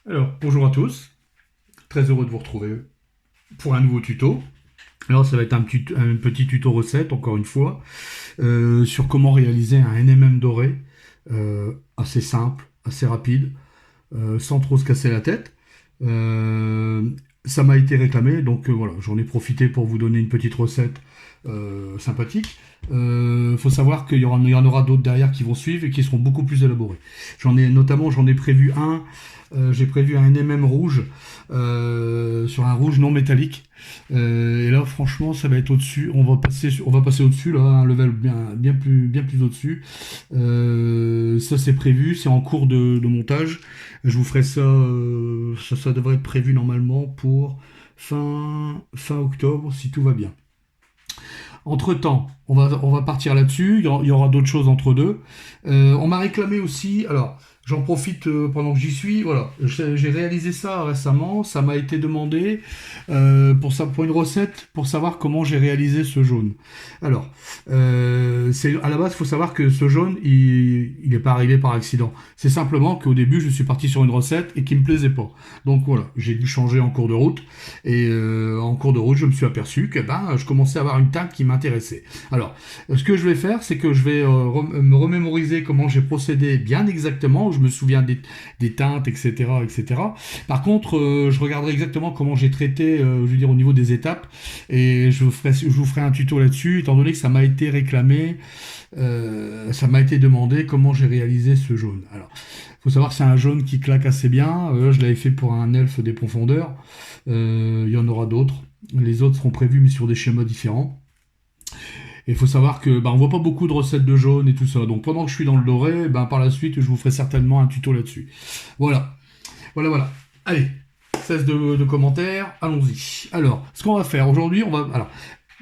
Alors, bonjour à tous, très heureux de vous retrouver pour un nouveau tuto. Alors, ça va être un petit tuto recette, encore une fois, sur comment réaliser un NMM doré, assez simple, assez rapide, sans trop se casser la tête. Euh, Ça m'a été réclamé, donc voilà, j'en ai profité pour vous donner une petite recette sympathique. Faut savoir qu'il y en aura d'autres derrière qui vont suivre et qui seront beaucoup plus élaborés. J'en ai prévu un. J'ai prévu un NMM rouge sur un rouge non métallique. Et là, franchement, ça va être au-dessus. On va passer au-dessus là, un level bien plus au-dessus. Ça, c'est prévu, c'est en cours de montage. Je vous ferai ça, ça devrait être prévu normalement pour fin octobre, si tout va bien. Entre-temps, on va partir là-dessus. Il y aura d'autres choses entre deux. On m'a réclamé aussi. Alors, j'en profite pendant que j'y suis. Voilà, j'ai réalisé ça récemment. Ça m'a été demandé pour une recette pour savoir comment j'ai réalisé ce jaune. Alors, à la base, il faut savoir que ce jaune, il n'est pas arrivé par accident. C'est simplement qu'au début, je suis parti sur une recette et qui me plaisait pas. Donc voilà, j'ai dû changer en cours de route. Et en cours de route, je me suis aperçu que je commençais à avoir une teinte qui m'intéressait. Alors, ce que je vais faire, c'est que je vais me remémoriser comment j'ai procédé bien exactement. Je me souviens des teintes, etc., etc. Par contre, je regarderai exactement comment j'ai traité, je veux dire, au niveau des étapes. Et je vous ferai un tuto là-dessus, étant donné que ça m'a été réclamé. Ça m'a été demandé comment j'ai réalisé ce jaune. Alors, il faut savoir que c'est un jaune qui claque assez bien. Je l'avais fait pour un elfe des profondeurs. Il y en aura d'autres. Les autres seront prévus, mais sur des schémas différents. Et il faut savoir que on voit pas beaucoup de recettes de jaune et tout ça. Donc pendant que je suis dans le doré, par la suite, je vous ferai certainement un tuto là-dessus. Voilà, voilà. Allez, cesse de commentaires, allons-y. Alors, ce qu'on va faire aujourd'hui, on va alors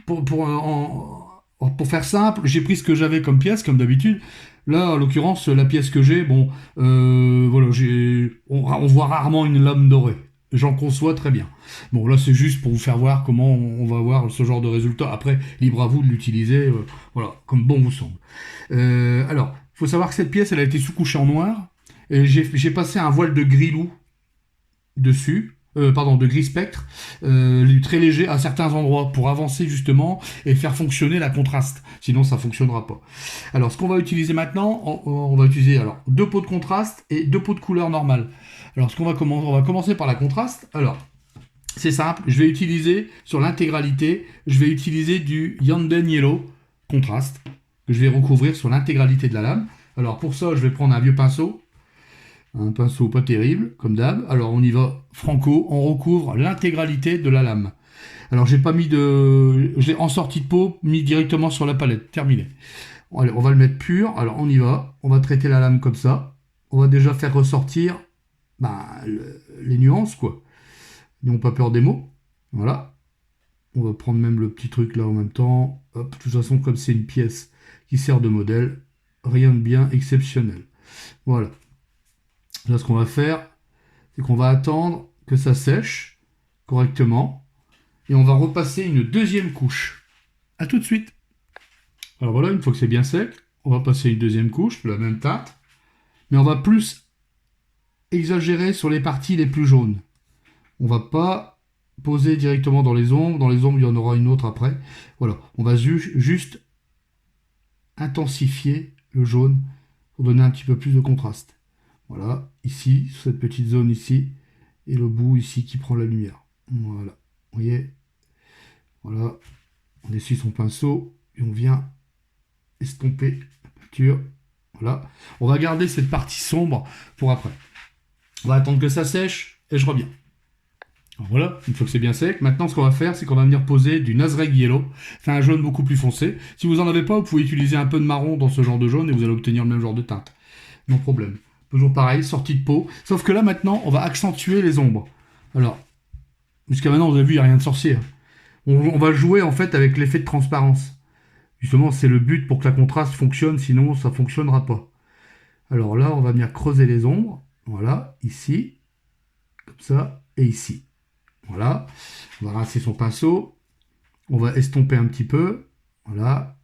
pour faire simple, j'ai pris ce que j'avais comme pièce, comme d'habitude. Là, en l'occurrence, la pièce que j'ai, voilà, on voit rarement une lame dorée. J'en conçois très bien. Bon, là, c'est juste pour vous faire voir comment on va voir ce genre de résultat. Après, libre à vous de l'utiliser, voilà, comme bon vous semble. Alors, il faut savoir que cette pièce, elle a été sous-couchée en noir. Et j'ai passé un voile de gris loup dessus, pardon, de gris spectre, très léger à certains endroits pour avancer justement et faire fonctionner la contraste. Sinon, ça fonctionnera pas. Alors, ce qu'on va utiliser maintenant, on va utiliser alors deux pots de contraste et deux pots de couleur normale. Alors, on va commencer par la contraste. Alors, c'est simple, je vais utiliser sur l'intégralité, je vais utiliser du Yanden Yellow contraste que je vais recouvrir sur l'intégralité de la lame. Alors pour ça, je vais prendre un pinceau pas terrible, comme d'hab. Alors on y va franco, on recouvre l'intégralité de la lame. Alors j'ai pas mis de... J'ai en sortie de peau, mis directement sur la palette. Terminé. Allez, on va le mettre pur. Alors on y va. On va traiter la lame comme ça. On va déjà faire ressortir les nuances, quoi. N'ayons pas peur des mots. Voilà. On va prendre même le petit truc là en même temps. Hop, de toute façon, comme c'est une pièce qui sert de modèle, rien de bien exceptionnel. Voilà. Là, ce qu'on va faire, c'est qu'on va attendre que ça sèche correctement et on va repasser une deuxième couche. A tout de suite. Alors voilà, une fois que c'est bien sec, on va passer une deuxième couche de la même teinte, mais on va plus exagérer sur les parties les plus jaunes. On va pas poser directement dans les ombres. Dans les ombres, il y en aura une autre après. Voilà, on va juste intensifier le jaune pour donner un petit peu plus de contraste. Voilà, ici, sur cette petite zone ici, et le bout ici qui prend la lumière. Voilà, vous voyez, voilà, on essuie son pinceau et on vient estomper la peinture. Voilà, on va garder cette partie sombre pour après. On va attendre que ça sèche et je reviens. Alors voilà, une fois que c'est bien sec, maintenant ce qu'on va faire, c'est qu'on va venir poser du Nazreg Yellow. C'est un jaune beaucoup plus foncé. Si vous n'en avez pas, vous pouvez utiliser un peu de marron dans ce genre de jaune et vous allez obtenir le même genre de teinte. Non problème. Toujours pareil, sortie de peau. Sauf que là maintenant, on va accentuer les ombres. Alors, jusqu'à maintenant, vous avez vu, il n'y a rien de sorcier. On va jouer en fait avec l'effet de transparence. Justement, c'est le but pour que la contraste fonctionne, sinon ça ne fonctionnera pas. Alors là, on va venir creuser les ombres. Voilà, ici, comme ça, et ici. Voilà. On va rincer son pinceau. On va estomper un petit peu. Voilà.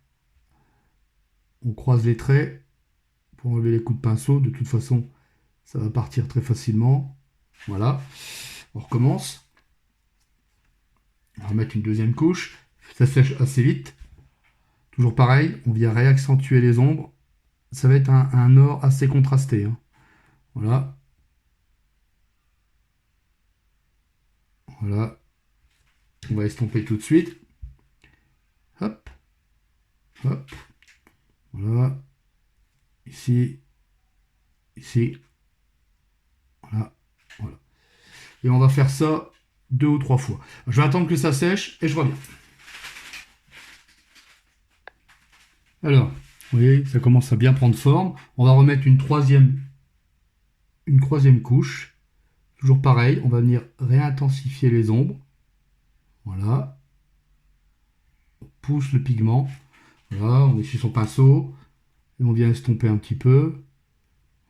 On croise les traits pour enlever les coups de pinceau. De toute façon, ça va partir très facilement. Voilà. On recommence. On va mettre une deuxième couche. Ça sèche assez vite. Toujours pareil, on vient réaccentuer les ombres. Ça va être un or assez contrasté, hein. Voilà. Voilà. On va estomper tout de suite. Hop. Hop. Voilà. Ici. Ici. Voilà. Voilà. Et on va faire ça 2 ou 3 fois. Je vais attendre que ça sèche et je reviens. Alors, vous voyez, ça commence à bien prendre forme. On va remettre une troisième couche. Toujours pareil, on va venir réintensifier les ombres. Voilà. On pousse le pigment. Voilà, on essuie son pinceau. Et on vient estomper un petit peu.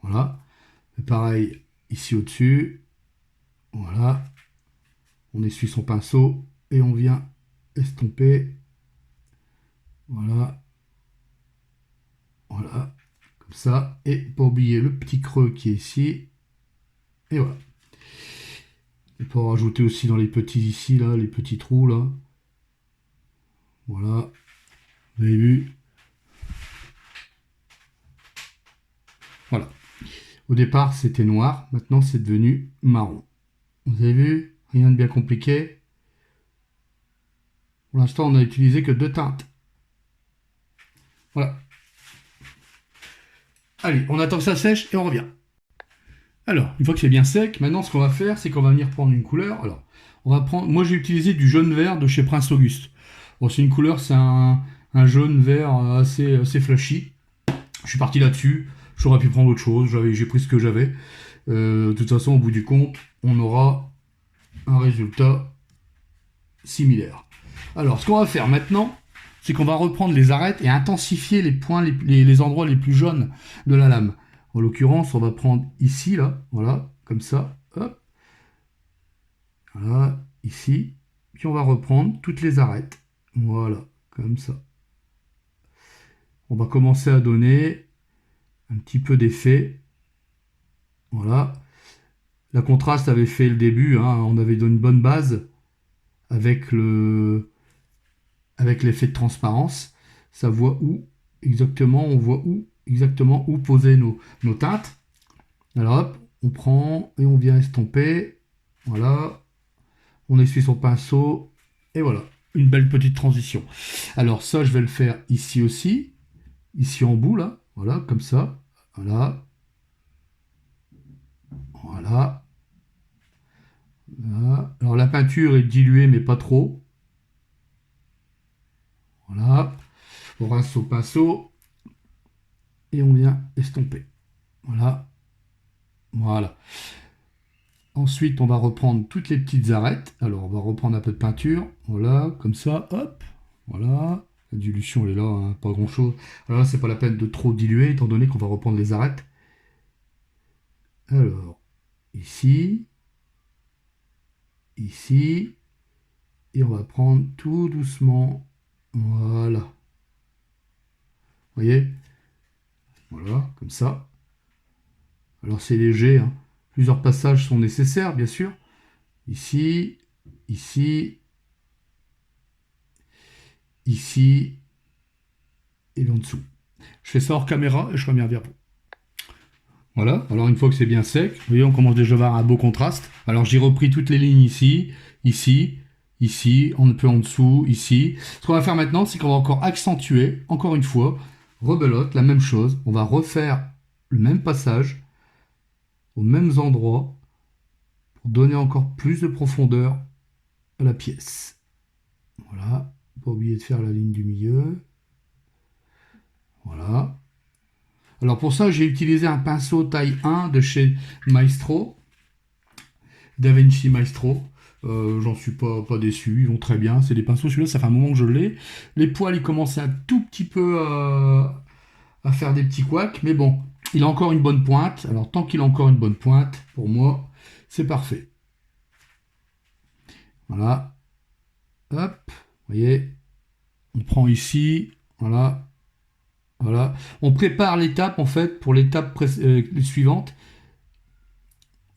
Voilà. Et pareil, ici au-dessus. Voilà. On essuie son pinceau et on vient estomper. Voilà. Voilà. Comme ça. Et pas oublier le petit creux qui est ici. Et voilà. Et pour rajouter aussi dans les petits ici, là, les petits trous, là. Voilà. Vous avez vu? Voilà. Au départ, c'était noir. Maintenant, c'est devenu marron. Vous avez vu? Rien de bien compliqué. Pour l'instant, on n'a utilisé que 2 teintes. Voilà. Allez, on attend que ça sèche et on revient. Alors, une fois que c'est bien sec, maintenant, ce qu'on va faire, c'est qu'on va venir prendre une couleur. Alors, on va prendre... Moi, j'ai utilisé du jaune vert de chez Prince Auguste. Bon, c'est une couleur, c'est un jaune vert assez flashy. Je suis parti là-dessus. J'aurais pu prendre autre chose. J'ai pris ce que j'avais. De toute façon, au bout du compte, on aura un résultat similaire. Alors, ce qu'on va faire maintenant, c'est qu'on va reprendre les arêtes et intensifier les points, les endroits les plus jaunes de la lame. En l'occurrence, on va prendre ici, là, voilà, comme ça, hop, voilà, ici, puis on va reprendre toutes les arêtes, voilà, comme ça. On va commencer à donner un petit peu d'effet, voilà. La contraste avait fait le début, hein, on avait donné une bonne base avec l'effet de transparence. Ça voit où exactement, on voit où exactement où poser nos teintes. Alors hop, on prend et on vient estomper. Voilà. On essuie son pinceau. Et voilà. Une belle petite transition. Alors ça, je vais le faire ici aussi. Ici en bout, là. Voilà, comme ça. Voilà. Voilà. Voilà. Alors la peinture est diluée, mais pas trop. Voilà. On rince au pinceau. Et on vient estomper. Voilà. Voilà. Ensuite, on va reprendre toutes les petites arêtes. Alors, on va reprendre un peu de peinture. Voilà, comme ça. Hop. Voilà. La dilution, elle est là, hein, pas grand-chose. Alors là, c'est pas la peine de trop diluer, étant donné qu'on va reprendre les arêtes. Alors, ici. Ici. Et on va prendre tout doucement. Voilà. Vous voyez? Voilà, comme ça. Alors, c'est léger, hein. Plusieurs passages sont nécessaires, bien sûr. Ici, ici, ici et en dessous. Je fais ça hors caméra et je reviens vers vous. Voilà, alors une fois que c'est bien sec, vous voyez, on commence déjà à avoir un beau contraste. Alors j'ai repris toutes les lignes ici, ici, ici, un peu en dessous, ici. Ce qu'on va faire maintenant, c'est qu'on va encore accentuer, encore une fois, rebelote, la même chose. On va refaire le même passage aux mêmes endroits pour donner encore plus de profondeur à la pièce. Voilà, pas oublier de faire la ligne du milieu. Voilà. Alors pour ça, j'ai utilisé un pinceau taille 1 de chez Maestro, DaVinci Maestro. J'en suis pas déçu, ils vont très bien. C'est des pinceaux, celui-là, ça fait un moment que je l'ai. Les poils, ils commencent un tout petit peu à faire des petits couacs, mais bon, il a encore une bonne pointe. Alors tant qu'il a encore une bonne pointe, pour moi, c'est parfait. Voilà. Hop, vous voyez, on prend ici, voilà. Voilà. On prépare l'étape, en fait, pour l'étape suivante.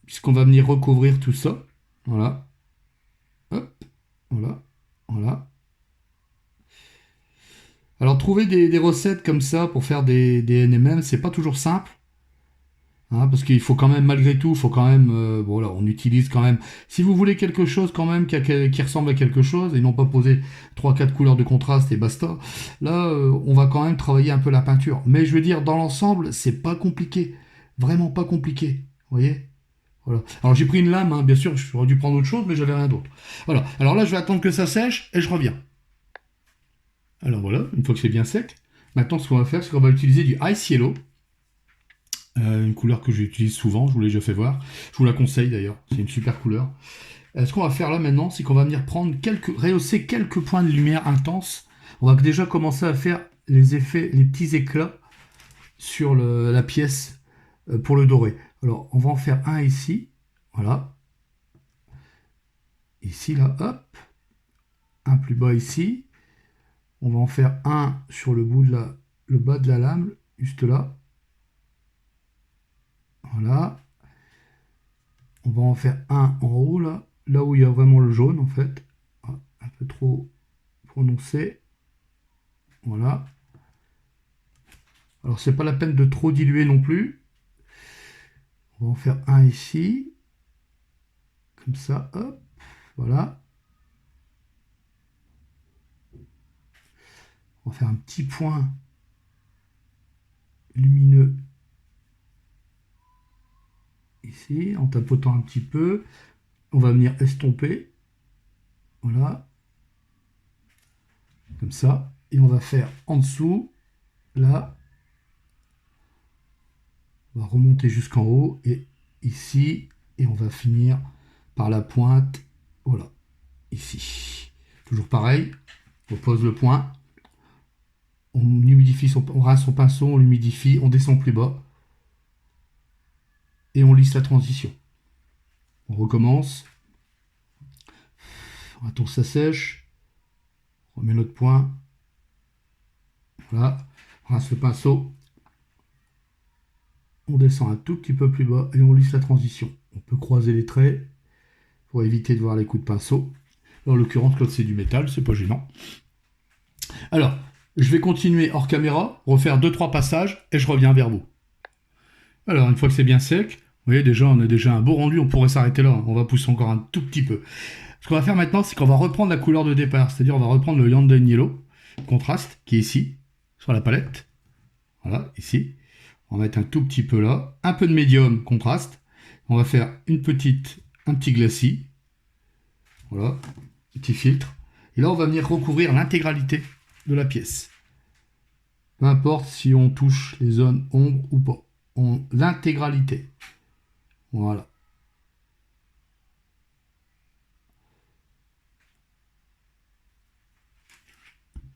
puisqu'on va venir recouvrir tout ça. Voilà. Hop. Voilà. Voilà. Alors, trouver des recettes comme ça pour faire des NMM, c'est pas toujours simple. Hein, parce qu'il faut quand même, malgré tout, faut quand même, voilà, on utilise quand même. Si vous voulez quelque chose quand même qui ressemble à quelque chose, et non pas poser trois quatre couleurs de contraste et basta, là, on va quand même travailler un peu la peinture. Mais je veux dire, dans l'ensemble, c'est pas compliqué. Vraiment pas compliqué. Vous voyez? Voilà. Alors j'ai pris une lame, hein, bien sûr, j'aurais dû prendre autre chose, mais j'avais rien d'autre. Voilà. Alors là, je vais attendre que ça sèche et je reviens. Alors voilà, une fois que c'est bien sec, maintenant ce qu'on va faire, c'est qu'on va utiliser du Ice Yellow. Une couleur que j'utilise souvent, je vous l'ai déjà fait voir. Je vous la conseille d'ailleurs, c'est une super couleur. Ce qu'on va faire là maintenant, c'est qu'on va venir rehausser quelques points de lumière intense. On va déjà commencer à faire les effets, les petits éclats sur la pièce pour le doré. Alors, on va en faire un ici, voilà. Ici, là, hop. Un plus bas ici. On va en faire un sur le bas de la lame, juste là. Voilà. On va en faire un en haut, là où il y a vraiment le jaune, en fait. Un peu trop prononcé. Voilà. Alors, c'est pas la peine de trop diluer non plus. On va en faire un ici. Comme ça, hop. Voilà. On va faire un petit point lumineux ici, en tapotant un petit peu. On va venir estomper. Voilà. Comme ça. Et on va faire en dessous, là. On va remonter jusqu'en haut et ici. Et on va finir par la pointe. Voilà. Ici. Toujours pareil. On pose le point. On humidifie on rince son pinceau, on l'humidifie, on descend plus bas. Et on lisse la transition. On recommence. On attend que ça sèche. On remet notre point. Voilà. On rince le pinceau. On descend un tout petit peu plus bas et on lisse la transition. On peut croiser les traits pour éviter de voir les coups de pinceau. En l'occurrence, quand c'est du métal, c'est pas gênant. Alors, je vais continuer hors caméra, refaire 2-3 passages et je reviens vers vous. Alors, une fois que c'est bien sec, vous voyez déjà, on a déjà un beau rendu, on pourrait s'arrêter là. On va pousser encore un tout petit peu. Ce qu'on va faire maintenant, c'est qu'on va reprendre la couleur de départ, c'est-à-dire on va reprendre le Yanden Yellow, contraste, qui est ici, sur la palette. Voilà, ici. On va mettre un tout petit peu là, un peu de médium, contraste. On va faire un petit glacis. Voilà, petit filtre. Et là, on va venir recouvrir l'intégralité de la pièce. Peu importe si on touche les zones ombre ou pas. L'intégralité. Voilà.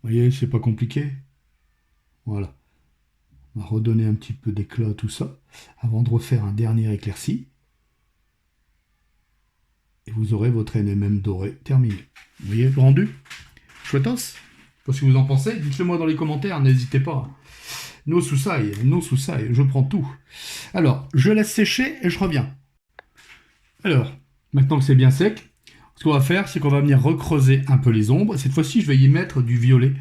Vous voyez, c'est pas compliqué. Voilà. On va redonner un petit peu d'éclat à tout ça avant de refaire un dernier éclairci. Et vous aurez votre NMM doré terminé. Vous voyez le rendu? Chouettos? Je sais pas ce que vous en pensez. Dites-le moi dans les commentaires, n'hésitez pas. No souci, je prends tout. Alors, je laisse sécher et je reviens. Alors, maintenant que c'est bien sec, ce qu'on va faire, c'est qu'on va venir recreuser un peu les ombres. Cette fois-ci, je vais y mettre du violet.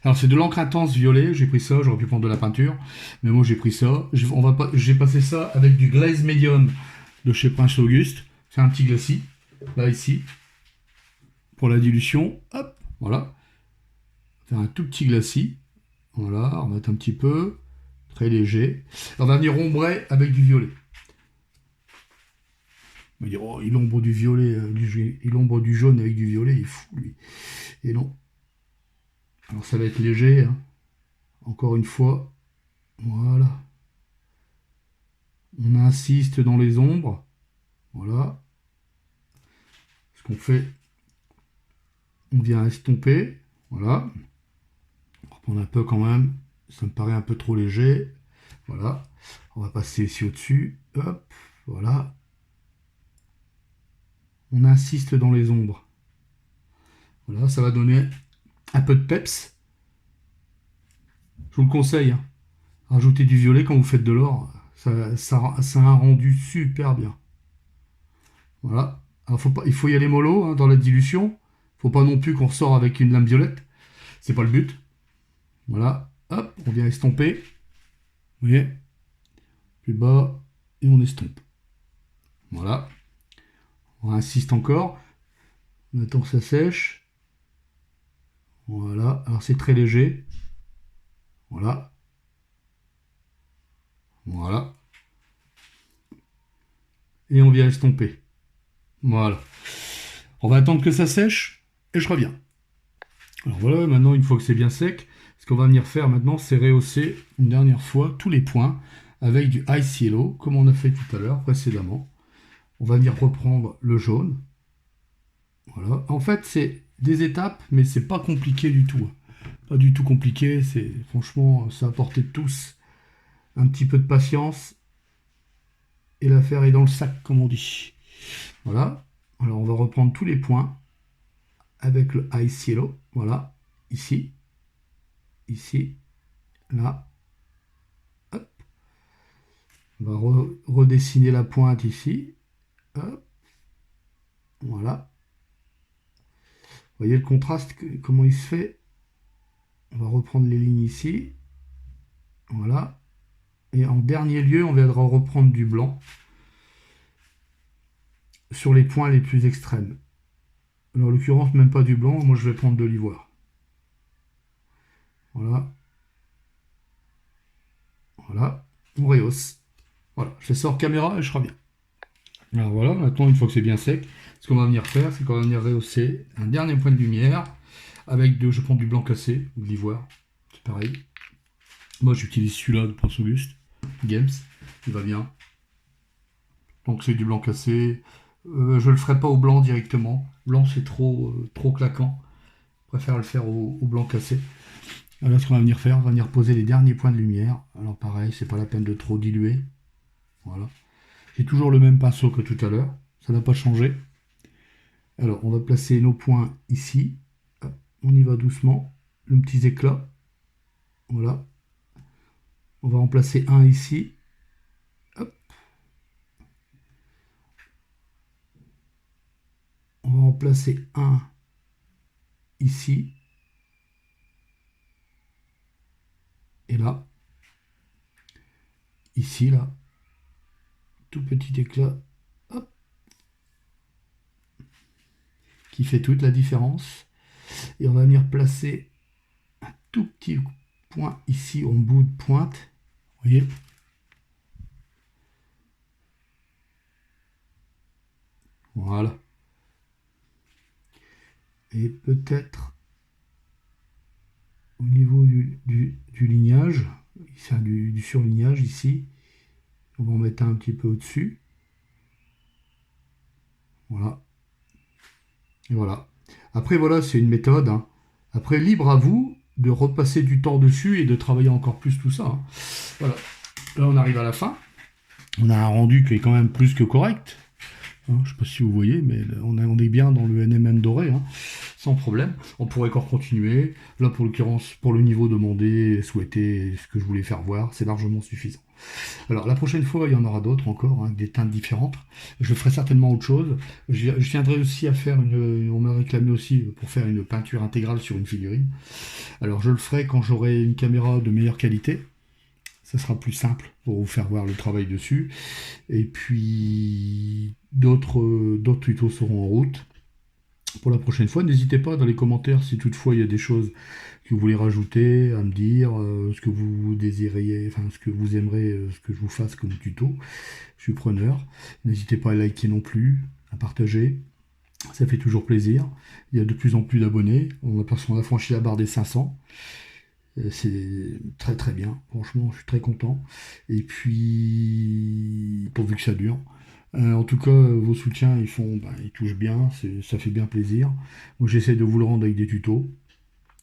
Alors, c'est de l'encre intense violet. J'ai pris ça, j'aurais pu prendre de la peinture. Mais moi, j'ai pris ça. J'ai passé ça avec du glaze medium de chez Prince Auguste. C'est un petit glacis. Là, ici. Pour la dilution. Hop, voilà. Faire un tout petit glacis. Voilà, on va mettre un petit peu. Très léger. On va venir ombrer avec du violet. On va dire, oh, il ombre du violet, il ombre du jaune avec du violet, il est fou, lui. Et non. Alors ça va être léger, hein. Encore une fois. Voilà. On insiste dans les ombres. Voilà. Ce qu'on fait, on vient estomper. Voilà. On va reprendre un peu quand même. Ça me paraît un peu trop léger. Voilà. On va passer ici au-dessus. Hop. Voilà. On insiste dans les ombres. Voilà, ça va donner un peu de peps. Je vous le conseille, hein. Rajoutez du violet quand vous faites de l'or. Ça a un rendu super bien. Voilà. Alors il faut y aller mollo hein, dans la dilution. Faut pas non plus qu'on ressort avec une lame violette. C'est pas le but. Voilà. Hop, on vient estomper. Vous voyez? Plus bas. Et on estompe. Voilà. On insiste encore. On attend que ça sèche. Voilà. Alors c'est très léger. Voilà. Voilà. Et on vient estomper. Voilà. On va attendre que ça sèche et je reviens. Alors voilà, maintenant une fois que c'est bien sec, ce qu'on va venir faire maintenant, c'est rehausser une dernière fois tous les points avec du Ice Yellow, comme on a fait tout à l'heure précédemment. On va venir reprendre le jaune. Voilà. En fait, c'est des étapes, mais c'est pas compliqué du tout. Pas du tout compliqué. C'est franchement, ça à portée de tous. Un petit peu de patience et l'affaire est dans le sac, comme on dit. Voilà. Alors on va reprendre tous les points avec le Ice Yellow. Voilà. Ici. Ici. Là. Hop. On va redessiner la pointe ici. Hop. Voilà. Vous voyez le contraste, comment il se fait. On va reprendre les lignes ici. Voilà. Et en dernier lieu, on viendra reprendre du blanc sur les points les plus extrêmes. Alors, en l'occurrence, même pas du blanc. Moi, je vais prendre de l'ivoire. Voilà. Voilà. On rehausse. Voilà. Je sors caméra et je reviens. Alors voilà, maintenant, une fois que c'est bien sec, ce qu'on va venir faire, c'est qu'on va venir rehausser un dernier point de lumière avec je prends du blanc cassé ou de l'ivoire. C'est pareil. Moi, j'utilise celui-là de Prince Auguste. Games. Il va bien. Donc, c'est du blanc cassé. Je le ferai pas au blanc directement. Blanc, c'est trop claquant. Je préfère le faire au blanc cassé. Alors, ce qu'on va venir faire, on va venir poser les derniers points de lumière. Alors, pareil, c'est pas la peine de trop diluer. Voilà. J'ai toujours le même pinceau que tout à l'heure. Ça n'a pas changé. Alors, on va placer nos points ici. On y va doucement. Le petit éclat. Voilà. On va en placer un ici. Hop. On va en placer un ici. Et là. Ici, là. Tout petit éclat. Hop. Qui fait toute la différence. Et on va venir placer un tout petit point ici en bout de pointe. Vous voyez? Voilà. Et peut-être au niveau du lignage, du surlignage ici, on va en mettre un petit peu au-dessus. Voilà. Et voilà. Après, voilà, c'est une méthode. Hein. Après, libre à vous de repasser du temps dessus et de travailler encore plus tout ça. Hein. Voilà. Là, on arrive à la fin. On a un rendu qui est quand même plus que correct. Hein, je ne sais pas si vous voyez, mais on est bien dans le NMM doré, hein, sans problème. On pourrait encore continuer. Là, pour l'occurrence, pour le niveau demandé, souhaité, ce que je voulais faire voir, c'est largement suffisant. Alors, la prochaine fois, il y en aura d'autres encore, hein, des teintes différentes. Je ferai certainement autre chose. Je viendrai aussi à faire on m'a réclamé aussi pour faire une peinture intégrale sur une figurine. Alors, je le ferai quand j'aurai une caméra de meilleure qualité. Ça sera plus simple pour vous faire voir le travail dessus. Et puis, d'autres tutos seront en route. Pour la prochaine fois, n'hésitez pas dans les commentaires si toutefois il y a des choses que vous voulez rajouter, à me dire, ce que vous désiriez, enfin ce que vous aimeriez, ce que je vous fasse comme tuto. Je suis preneur. N'hésitez pas à liker non plus, à partager. Ça fait toujours plaisir. Il y a de plus en plus d'abonnés. On a franchi la barre des 500. C'est très très bien. Franchement, je suis très content. Et puis, pourvu que ça dure. En tout cas, vos soutiens, ils touchent bien, ça fait bien plaisir. Moi, j'essaie de vous le rendre avec des tutos,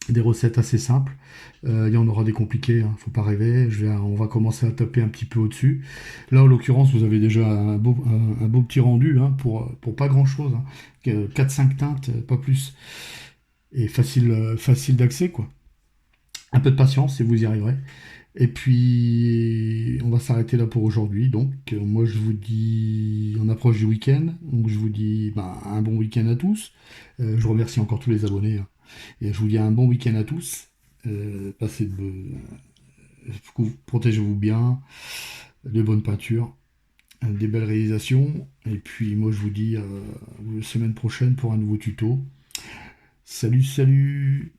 des recettes assez simples. Il y en aura des compliquées, hein, faut pas rêver. On va commencer à taper un petit peu au-dessus. Là, en l'occurrence, vous avez déjà un beau petit rendu, hein, pour pas grand-chose. Hein. 4-5 teintes, pas plus. Et facile d'accès, quoi. Un peu de patience et vous y arriverez. Et puis, on va s'arrêter là pour aujourd'hui. Donc, moi, je vous dis, on approche du week-end. Donc, je vous dis un bon week-end à tous. Je remercie encore tous les abonnés, hein. Et je vous dis un bon week-end à tous. Passez protégez-vous bien, de bonnes peintures, des belles réalisations. Et puis, moi, je vous dis semaine prochaine pour un nouveau tuto. Salut, salut!